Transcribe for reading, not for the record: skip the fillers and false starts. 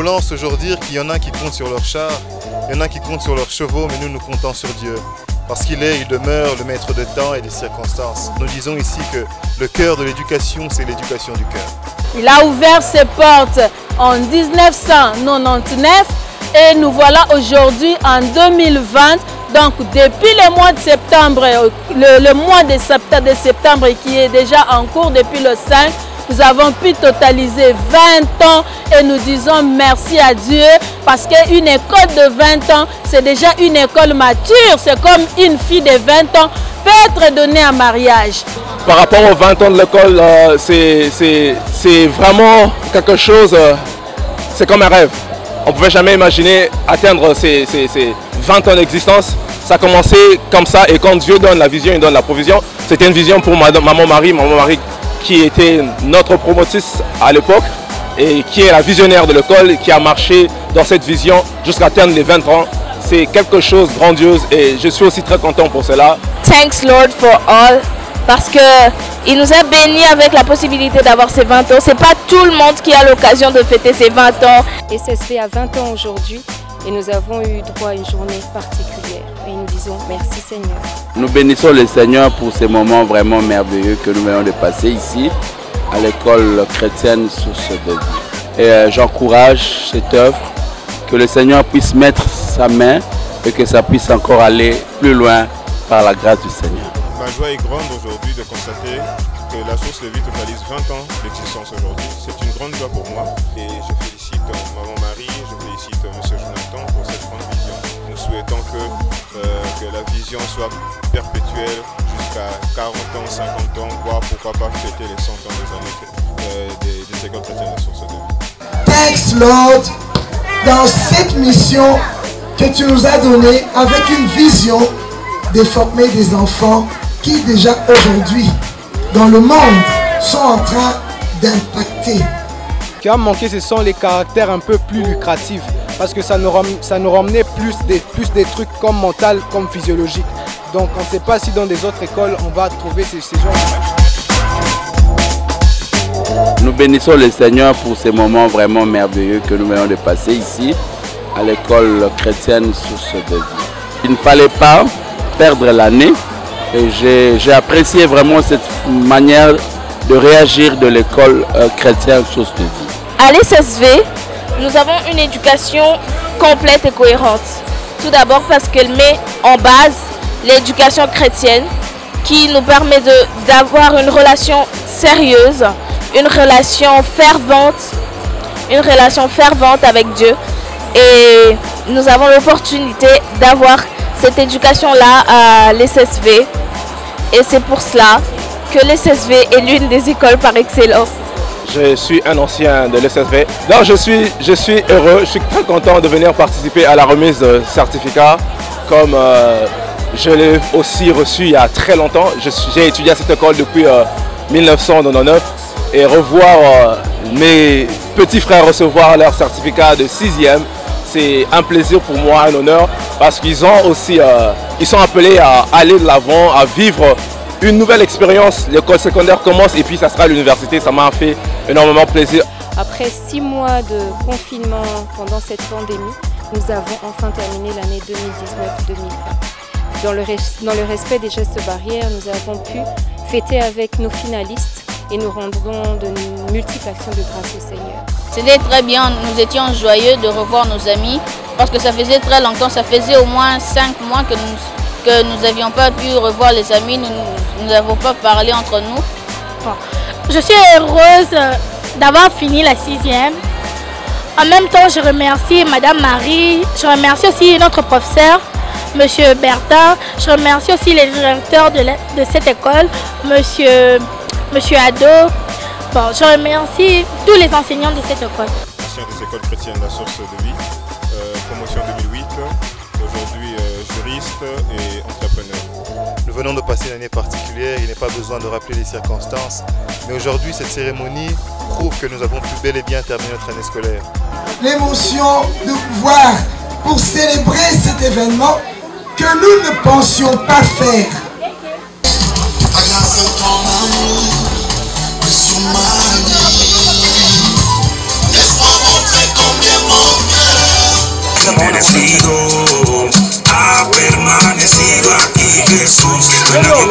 voulons aujourd'hui dire qu'il y en a qui comptent sur leur char, il y en a qui comptent sur leurs chevaux, mais nous comptons sur Dieu. Parce qu'il demeure le maître de temps et des circonstances. Nous disons ici que le cœur de l'éducation, c'est l'éducation du cœur. Il a ouvert ses portes en 1999 et nous voilà aujourd'hui en 2020. Donc depuis le mois de septembre, le mois de septembre qui est déjà en cours depuis le 5, nous avons pu totaliser 20 ans et nous disons merci à Dieu parce qu'une école de 20 ans, c'est déjà une école mature. C'est comme une fille de 20 ans peut être donnée en mariage. Par rapport aux 20 ans de l'école, c'est vraiment quelque chose, c'est comme un rêve. On ne pouvait jamais imaginer atteindre ces 20 ans d'existence. Ça a commencé comme ça et quand Dieu donne la vision, il donne la provision. C'était une vision pour maman Marie qui était notre promotrice à l'époque et qui est la visionnaire de l'école, qui a marché dans cette vision jusqu'à atteindre les 20 ans. C'est quelque chose de grandiose et je suis aussi très content pour cela. Thanks Lord for all, parce qu'il nous a bénis avec la possibilité d'avoir ces 20 ans. C'est pas tout le monde qui a l'occasion de fêter ses 20 ans. SSV a 20 ans aujourd'hui et nous avons eu droit à une journée particulière. Et nous disons merci Seigneur. Nous bénissons le Seigneur pour ces moments vraiment merveilleux que nous venons de passer ici à l'école chrétienne Source de Vie. Et j'encourage cette œuvre, que le Seigneur puisse mettre sa main et que ça puisse encore aller plus loin par la grâce du Seigneur. Ma joie est grande aujourd'hui de constater que la Source de Vie totalise 20 ans d'existence aujourd'hui. C'est une grande joie pour moi et je félicite maman Marie, je félicite monsieur Jonathan pour cette grande vision. Nous souhaitons que la vision soit perpétuelle jusqu'à 40 ans, 50 ans, voire pourquoi pas fêter les 100 ans des années des écoles chrétiennes de Source de Vie. Thanks Lord, dans cette mission que tu nous as donnée avec une vision de former des enfants qui déjà aujourd'hui dans le monde sont en train d'impacter. Ce qui a manqué, ce sont les caractères un peu plus lucratifs parce que ça nous ramenait plus des trucs comme mental, comme physiologique. Donc on ne sait pas si dans des autres écoles on va trouver ces genres de... Nous bénissons le Seigneur pour ces moments vraiment merveilleux que nous venons de passer ici à l'école chrétienne Source de Vie. Il ne fallait pas perdre l'année et j'ai apprécié vraiment cette manière de réagir de l'école chrétienne Source de Vie. À l'SSV, nous avons une éducation complète et cohérente. Tout d'abord parce qu'elle met en base l'éducation chrétienne qui nous permet d'avoir une relation sérieuse, une relation fervente avec Dieu. Et nous avons l'opportunité d'avoir cette éducation-là à l'SSV. Et c'est pour cela que l'SSV est l'une des écoles par excellence. Je suis un ancien de l'SSV. Donc je suis heureux, je suis très content de venir participer à la remise de certificat. Comme je l'ai aussi reçu il y a très longtemps. J'ai étudié à cette école depuis 1999. Et revoir mes petits frères recevoir leur certificat de 6e, c'est un plaisir pour moi, un honneur, parce qu'ils ont aussi, ils sont appelés à aller de l'avant, à vivre une nouvelle expérience. L'école secondaire commence et puis ça sera l'université, ça m'a fait énormément plaisir. Après 6 mois de confinement pendant cette pandémie, nous avons enfin terminé l'année 2019-2020. Dans le respect des gestes barrières, nous avons pu fêter avec nos finalistes et nous rendrons de multiples actions de grâce au Seigneur. C'était très bien, nous étions joyeux de revoir nos amis parce que ça faisait très longtemps, ça faisait au moins 5 mois que nous n'avions pas pu revoir les amis, nous n'avons pas parlé entre nous. Bon. Je suis heureuse d'avoir fini la 6e. En même temps, je remercie Madame Marie, je remercie aussi notre professeur, Monsieur Bertin, je remercie aussi les directeurs de cette école, Monsieur Ado. Bon, je remercie tous les enseignants de cette école. Ancien des écoles chrétiennes La Source de Vie, promotion 2008, aujourd'hui juriste et entrepreneur. Nous venons de passer une année particulière, il n'est pas besoin de rappeler les circonstances, mais aujourd'hui cette cérémonie prouve que nous avons pu bel et bien terminer notre année scolaire. L'émotion de pouvoir, pour célébrer cet événement que nous ne pensions pas faire. Laisse-moi montrer combien merecido. Ha permanecido aquí Jesús. Bueno,